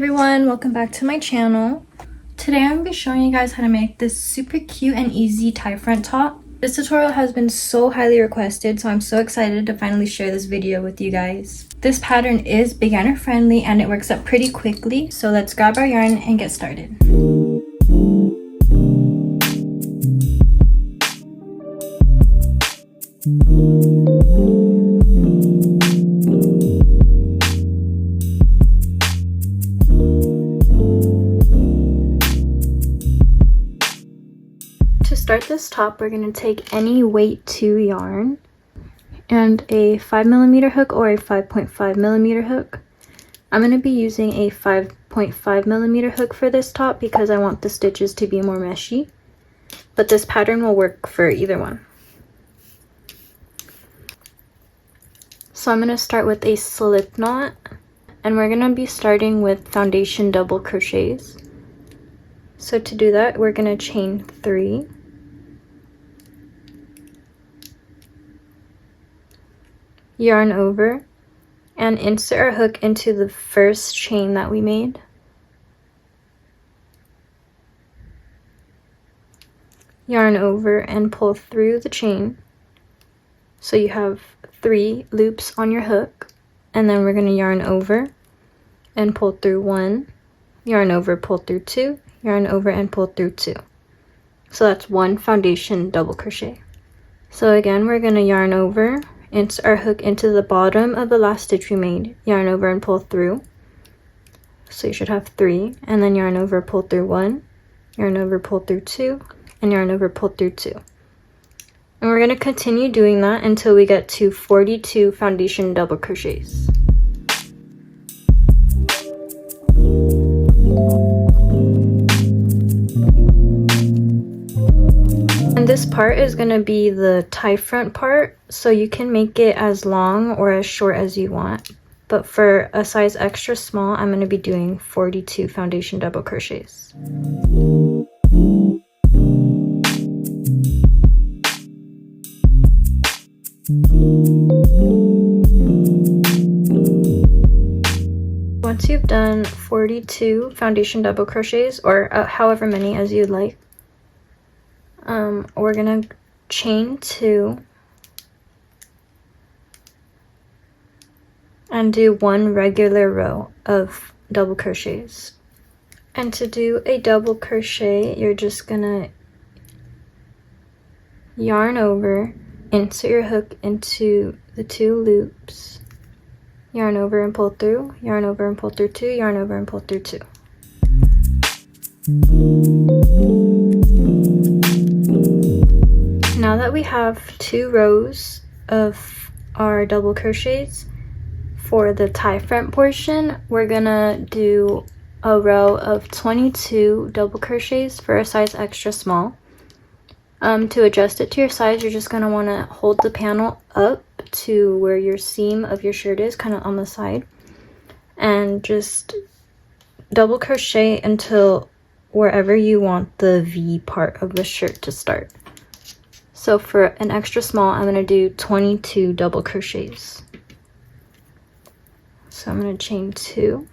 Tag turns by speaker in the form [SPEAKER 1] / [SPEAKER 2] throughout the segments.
[SPEAKER 1] everyone, welcome back to my channel. Today I'm going to be showing you guys how to make this super cute and easy tie front top. This tutorial has been so highly requested, so I'm so excited to finally share this video with you guys. This pattern is beginner friendly and it works up pretty quickly, so let's grab our yarn and get started. To start this top, we're going to take any weight 2 yarn and a 5mm hook or a 5.5mm hook. I'm going to be using a 5.5mm hook for this top because I want the stitches to be more meshy, but this pattern will work for either one. So I'm going to start with a slip knot, and we're going to be starting with foundation double crochets. So to do that, we're going to chain 3. Yarn over and insert our hook into the first chain that we made. Yarn over and pull through the chain. So you have 3 loops on your hook, and then we're going to yarn over and pull through 1, yarn over, pull through 2, yarn over and pull through 2. So that's 1 foundation double crochet. So again, we're going to yarn over, insert our hook into the bottom of the last stitch we made, yarn over and pull through. So you should have 3, and then yarn over, pull through 1, yarn over, pull through 2, and yarn over, pull through 2. And we're going to continue doing that until we get to 42 foundation double crochets. And this part is going to be the tie front part, so you can make it as long or as short as you want. But for a size extra small, I'm going to be doing 42 foundation double crochets. Once you've done 42 foundation double crochets, or however many as you'd like, we're gonna chain 2 and do 1 regular row of double crochets. And to do a double crochet, you're just gonna yarn over, insert your hook into the 2 loops, yarn over and pull through, yarn over and pull through 2, yarn over and pull through 2. Now that we have 2 rows of our double crochets, for the tie front portion, we're gonna do a row of 22 double crochets for a size extra small. To adjust it to your size, you're just going to want to hold the panel up to where your seam of your shirt is, kind of on the side, and just double crochet until wherever you want the V part of the shirt to start. So for an extra small, I'm going to do 22 double crochets. So I'm going to chain 2,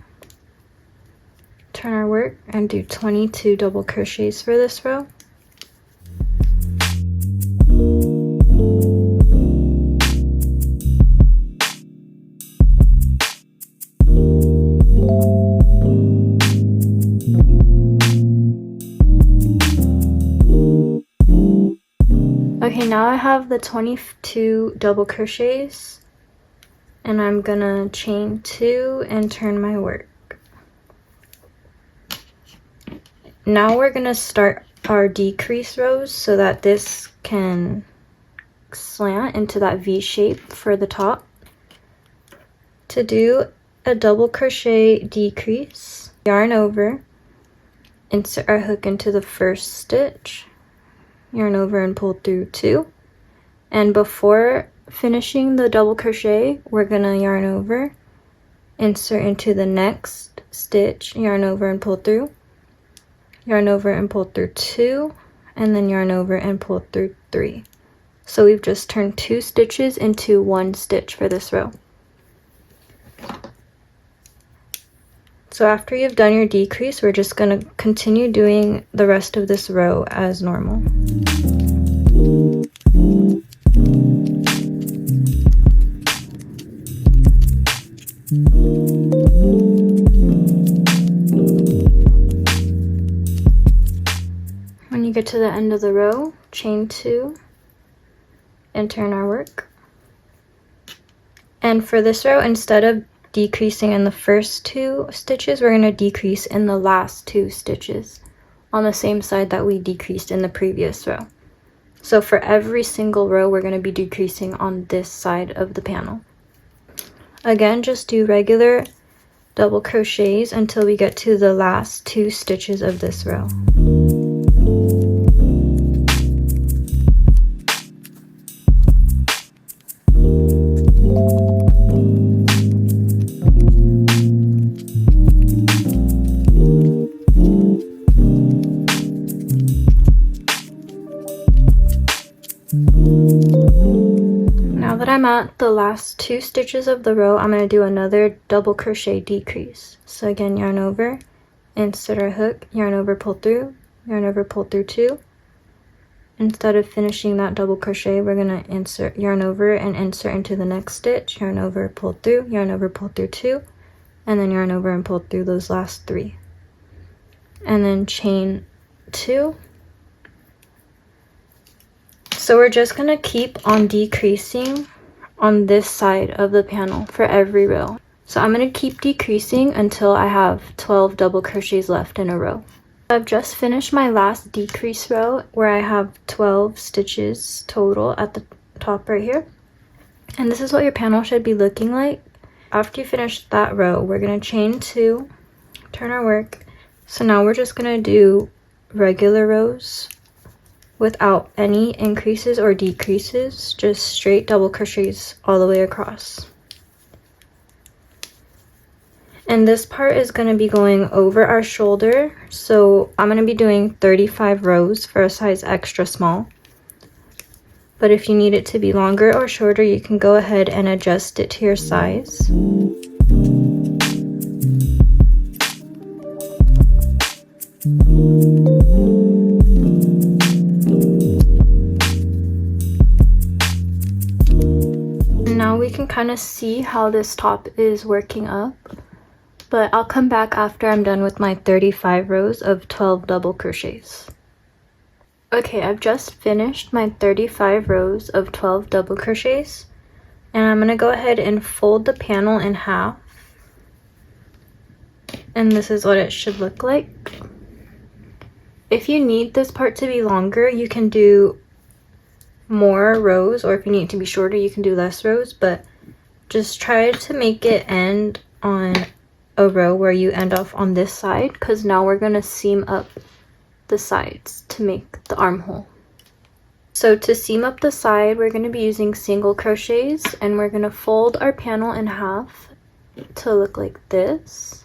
[SPEAKER 1] turn our work, and do 22 double crochets for this row. Okay, now I have the 22 double crochets, and I'm gonna chain 2 and turn my work. Now we're gonna start our decrease rows so that this can slant into that V shape for the top. To do a double crochet decrease, yarn over, insert our hook into the first stitch, yarn over and pull through 2, and before finishing the double crochet, we're gonna yarn over, insert into the next stitch, yarn over and pull through, yarn over and pull through 2, and then yarn over and pull through 3. So we've just turned 2 stitches into 1 stitch for this row. So after you've done your decrease, we're just going to continue doing the rest of this row as normal. When you get to the end of the row, chain 2 and turn our work. And for this row, instead of decreasing in the first 2 stitches, we're going to decrease in the last 2 stitches on the same side that we decreased in the previous row. So for every single row, we're going to be decreasing on this side of the panel. Again, just do regular double crochets until we get to the last 2 stitches of this row. Now that I'm at the last 2 stitches of the row, I'm going to do another double crochet decrease. So again, yarn over, insert our hook, yarn over, pull through, yarn over, pull through 2. Instead of finishing that double crochet, we're going to insert yarn over and insert into the next stitch, yarn over, pull through, yarn over, pull through 2, and then yarn over and pull through those last 3. And then chain 2. So we're just going to keep on decreasing on this side of the panel for every row. So I'm going to keep decreasing until I have 12 double crochets left in a row. I've just finished my last decrease row where I have 12 stitches total at the top right here. And this is what your panel should be looking like. After you finish that row, we're going to chain 2, turn our work. So now we're just going to do regular rows without any increases or decreases, just straight double crochets all the way across. And this part is going to be going over our shoulder, so I'm going to be doing 35 rows for a size extra small. But if you need it to be longer or shorter, you can go ahead and adjust it to your size. Now we can kind of see how this top is working up, but I'll come back after I'm done with my 35 rows of 12 double crochets. Okay, I've just finished my 35 rows of 12 double crochets, and I'm going to go ahead and fold the panel in half, and this is what it should look like. If you need this part to be longer, you can do more rows, or if you need it to be shorter, you can do less rows, but just try to make it end on a row where you end off on this side, because now we're going to seam up the sides to make the armhole. So to seam up the side, we're going to be using single crochets, and we're going to fold our panel in half to look like this,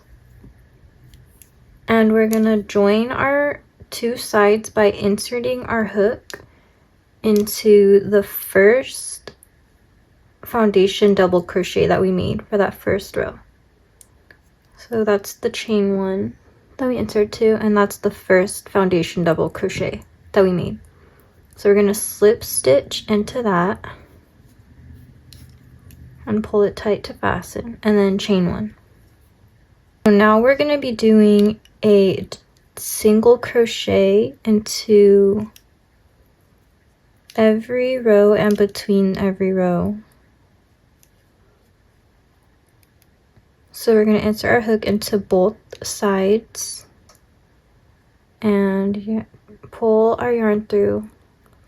[SPEAKER 1] and we're going to join our 2 sides by inserting our hook into the first foundation double crochet that we made for that first row. So that's the chain 1 that we insert to, and that's the first foundation double crochet that we made. So we're going to slip stitch into that and pull it tight to fasten, and then chain 1. So now we're going to be doing a single crochet into every row and between every row. So we're going to insert our hook into both sides and pull our yarn through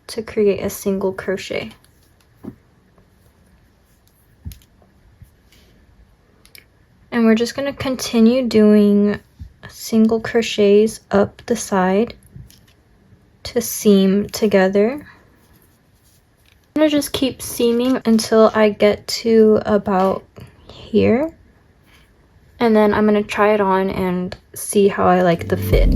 [SPEAKER 1] to create a single crochet. And we're just going to continue doing single crochets up the side to seam together. I'm going to just keep seaming until I get to about here, and then I'm going to try it on and see how I like the fit.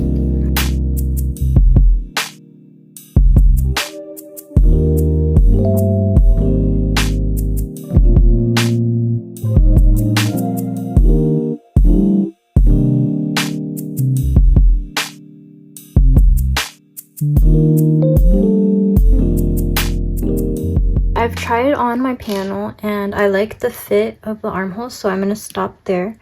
[SPEAKER 1] I've tried on my panel and I like the fit of the armholes, so I'm going to stop there.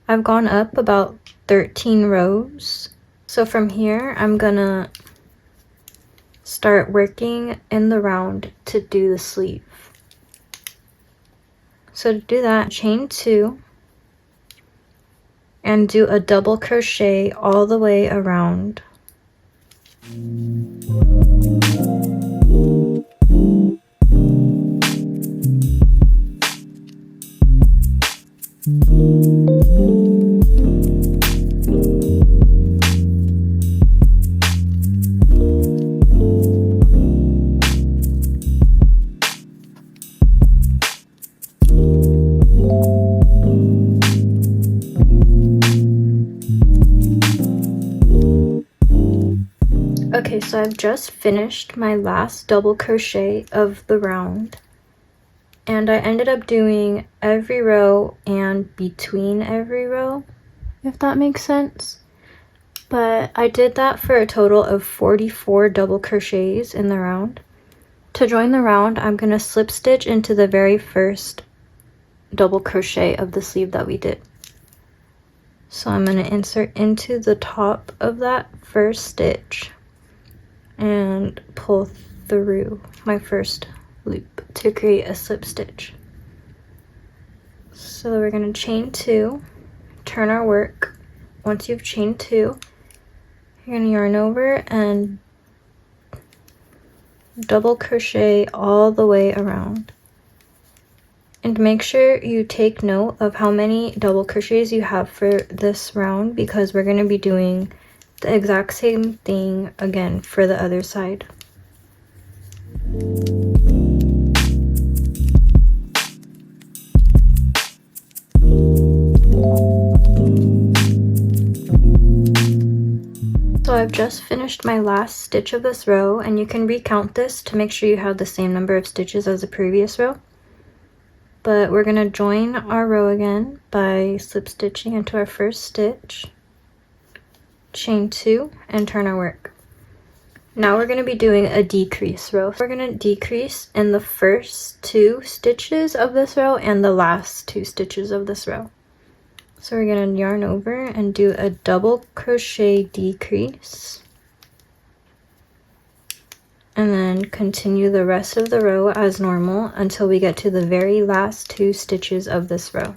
[SPEAKER 1] I've gone up about 13 rows. So from here, I'm going to start working in the round to do the sleeve. So to do that, chain 2 and do a double crochet all the way around. Okay, so I've just finished my last double crochet of the round, and I ended up doing every row and between every row, if that makes sense. But I did that for a total of 44 double crochets in the round. To join the round, I'm going to slip stitch into the very first double crochet of the sleeve that we did. So I'm going to insert into the top of that first stitch and pull through my first loop to create a slip stitch. So we're going to chain 2, turn our work. Once you've chained 2, you're going to yarn over and double crochet all the way around. And make sure you take note of how many double crochets you have for this round, because we're going to be doing the exact same thing again for the other side. So I've just finished my last stitch of this row, and you can recount this to make sure you have the same number of stitches as the previous row. But we're going to join our row again by slip stitching into our first stitch, chain 2, and turn our work. Now we're going to be doing a decrease row. We're going to decrease in the first 2 stitches of this row and the last 2 stitches of this row. So we're going to yarn over and do a double crochet decrease, and then continue the rest of the row as normal until we get to the very last 2 stitches of this row.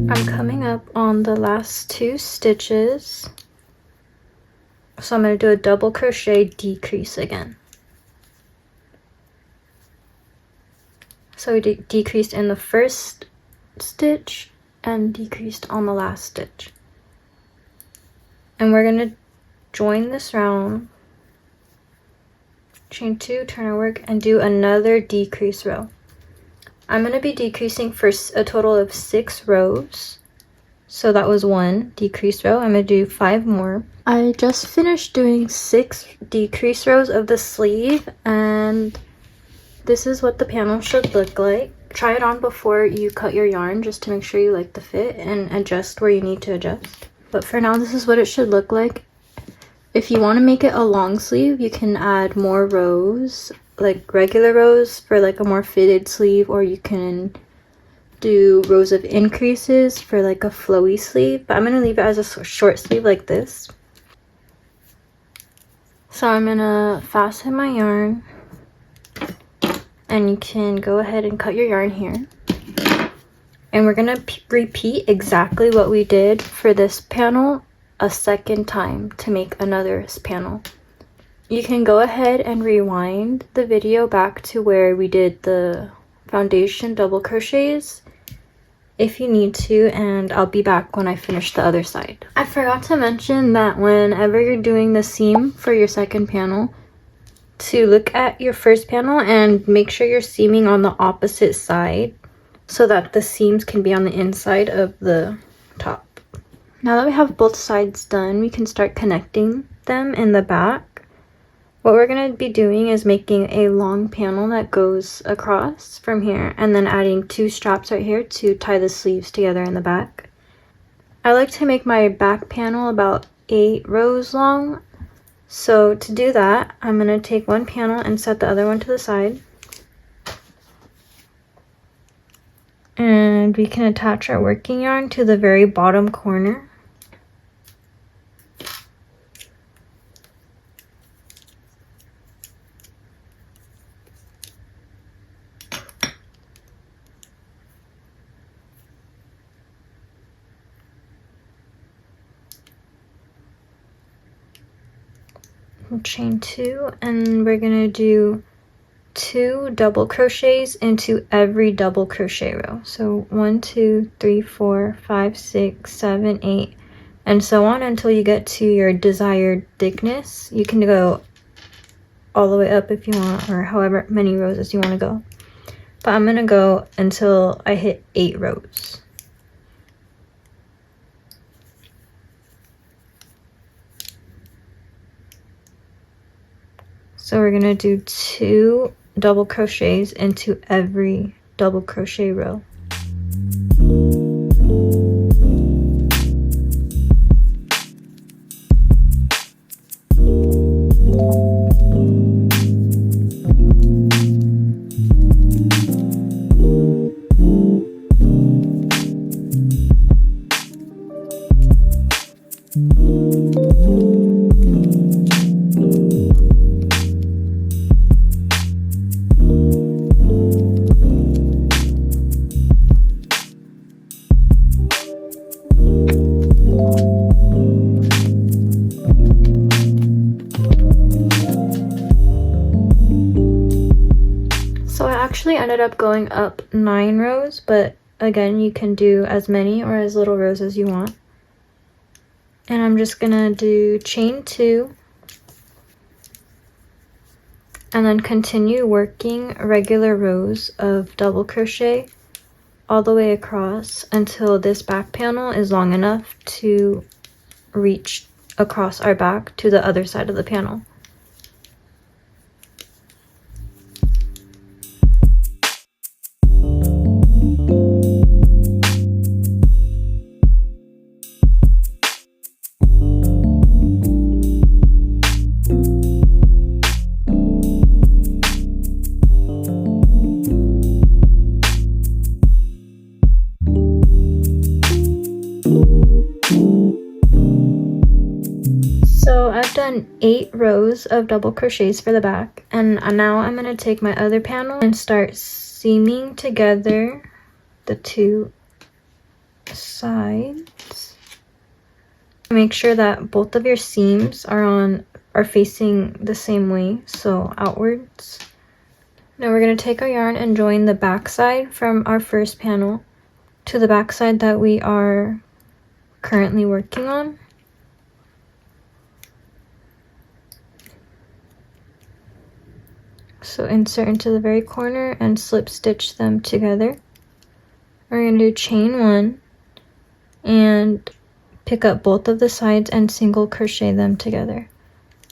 [SPEAKER 1] I'm coming up on the last 2 stitches, so I'm going to do a double crochet decrease again. So we decreased in the first stitch and decreased on the last stitch. And we're going to join this round, chain 2, turn our work, and do another decrease row. I'm going to be decreasing for a total of 6 rows. So that was 1 decrease row. I'm going to do 5 more. I just finished doing 6 decrease rows of the sleeve, and this is what the panel should look like. Try it on before you cut your yarn just to make sure you like the fit, and adjust where you need to adjust. But for now, this is what it should look like. If you want to make it a long sleeve, you can add more rows, like regular rows for like a more fitted sleeve, or you can do rows of increases for like a flowy sleeve. But I'm going to leave it as a short sleeve like this. So I'm going to fasten my yarn, and you can go ahead and cut your yarn here. And we're going to repeat exactly what we did for this panel a second time to make another panel. You can go ahead and rewind the video back to where we did the foundation double crochets if you need to, and I'll be back when I finish the other side. I forgot to mention that whenever you're doing the seam for your second panel, to look at your first panel and make sure you're seaming on the opposite side so that the seams can be on the inside of the top. Now that we have both sides done, we can start connecting them in the back. What we're going to be doing is making a long panel that goes across from here and then adding 2 straps right here to tie the sleeves together in the back. I like to make my back panel about 8 rows long. So to do that, I'm going to take one panel and set the other one to the side. And we can attach our working yarn to the very bottom corner. We'll chain 2, and we're gonna do 2 double crochets into every double crochet row. So 1, 2, 3, 4, 5, 6, 7, 8, and so on until you get to your desired thickness. You can go all the way up if you want, or however many rows as you want to go. But I'm gonna go until I hit 8 rows. So we're gonna do 2 double crochets into every double crochet row. Ended up going up 9 rows, but again, you can do as many or as little rows as you want. And I'm just gonna do chain 2 and then continue working regular rows of double crochet all the way across until this back panel is long enough to reach across our back to the other side of the panel. So I've done 8 rows of double crochets for the back, and now I'm going to take my other panel and start seaming together the 2 sides. Make sure that both of your seams are facing the same way, so outwards. Now we're going to take our yarn and join the back side from our first panel to the back side that we are currently working on. So insert into the very corner and slip stitch them together. We're going to do chain 1 and pick up both of the sides and single crochet them together.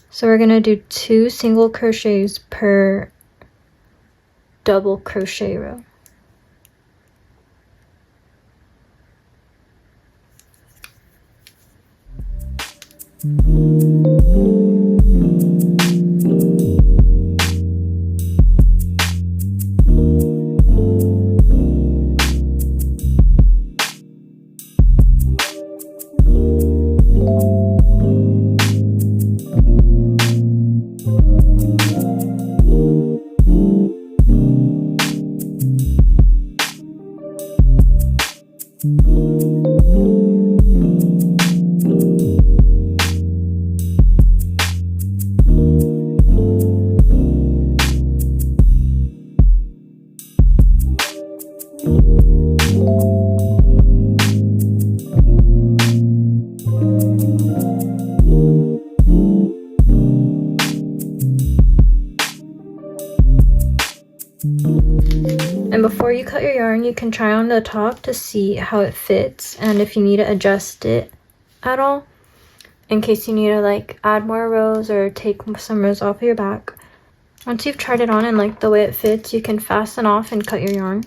[SPEAKER 1] So we're going to do 2 single crochets per double crochet row. And before you cut your yarn, you can try on the top to see how it fits and if you need to adjust it at all, in case you need to like add more rows or take some rows off of your back. Once you've tried it on and like the way it fits, you can fasten off and cut your yarn.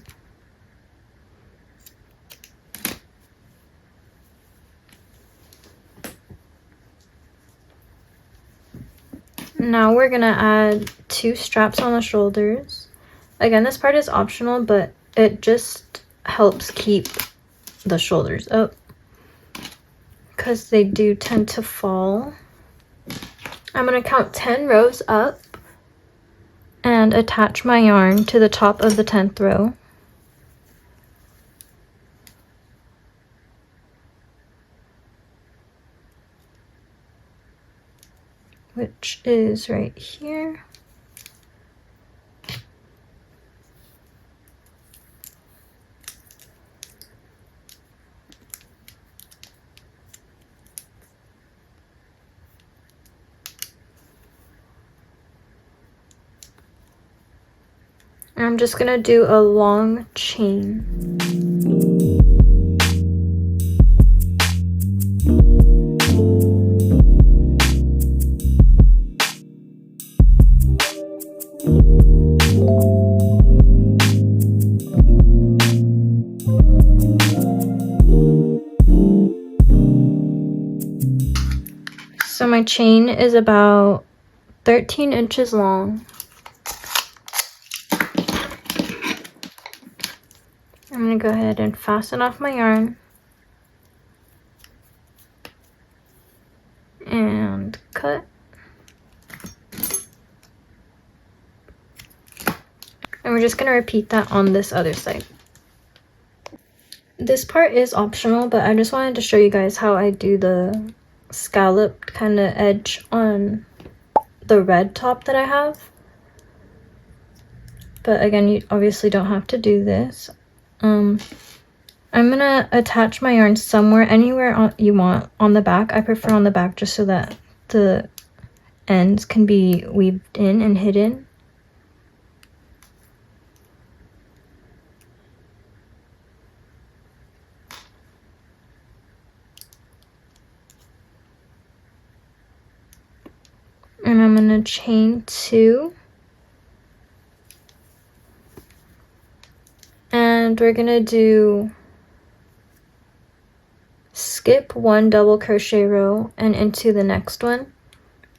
[SPEAKER 1] Now we're gonna add 2 straps on the shoulders. Again, this part is optional, but it just helps keep the shoulders up because they do tend to fall. I'm gonna count 10 rows up and attach my yarn to the top of the 10th row. Which is right here. And I'm just gonna do a long chain. So my chain is about 13 inches long. I'm going to go ahead and fasten off my yarn and cut. And we're just going to repeat that on this other side. This part is optional, but I just wanted to show you guys how I do the scalloped kind of edge on the red top that I have. But again, you obviously don't have to do this. I'm gonna attach my yarn somewhere, anywhere you want on the back. I prefer on the back just so that the ends can be weaved in and hidden. And I'm gonna chain 2. And we're gonna do skip 1 double crochet row, and into the next one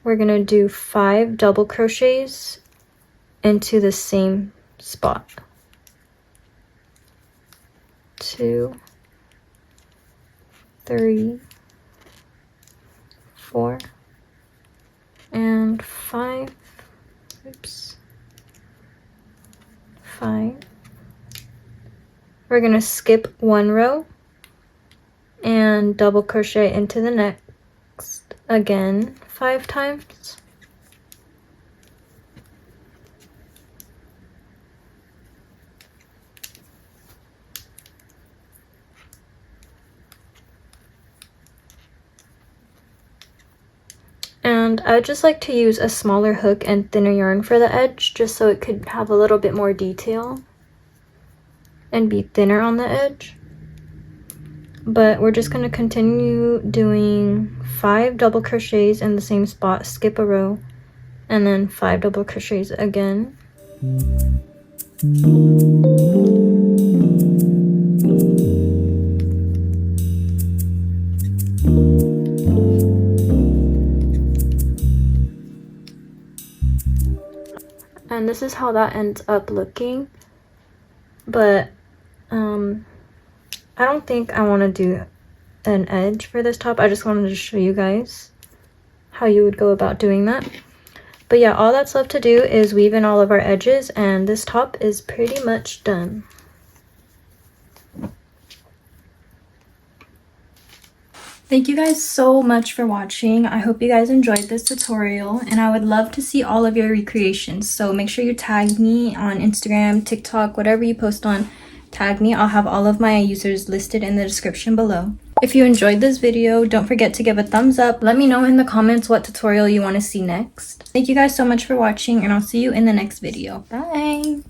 [SPEAKER 1] we're gonna do 5 double crochets into the same spot. 2, 3, 4, and 5. Oops. 5. We're gonna skip 1 row and double crochet into the next again 5 times. And I just like to use a smaller hook and thinner yarn for the edge, just so it could have a little bit more detail and be thinner on the edge. But we're just going to continue doing 5 double crochets in the same spot, skip a row, and then 5 double crochets again. And this is how that ends up looking. But I don't think I want to do an edge for this top. I just wanted to show you guys how you would go about doing that. But yeah, all that's left to do is weave in all of our edges, and this top is pretty much done. Thank you guys so much for watching. I hope you guys enjoyed this tutorial, and I would love to see all of your recreations. So make sure you tag me on Instagram, TikTok, whatever you post on, tag me. I'll have all of my users listed in the description below. If you enjoyed this video, don't forget to give a thumbs up. Let me know in the comments what tutorial you want to see next. Thank you guys so much for watching, and I'll see you in the next video. Bye!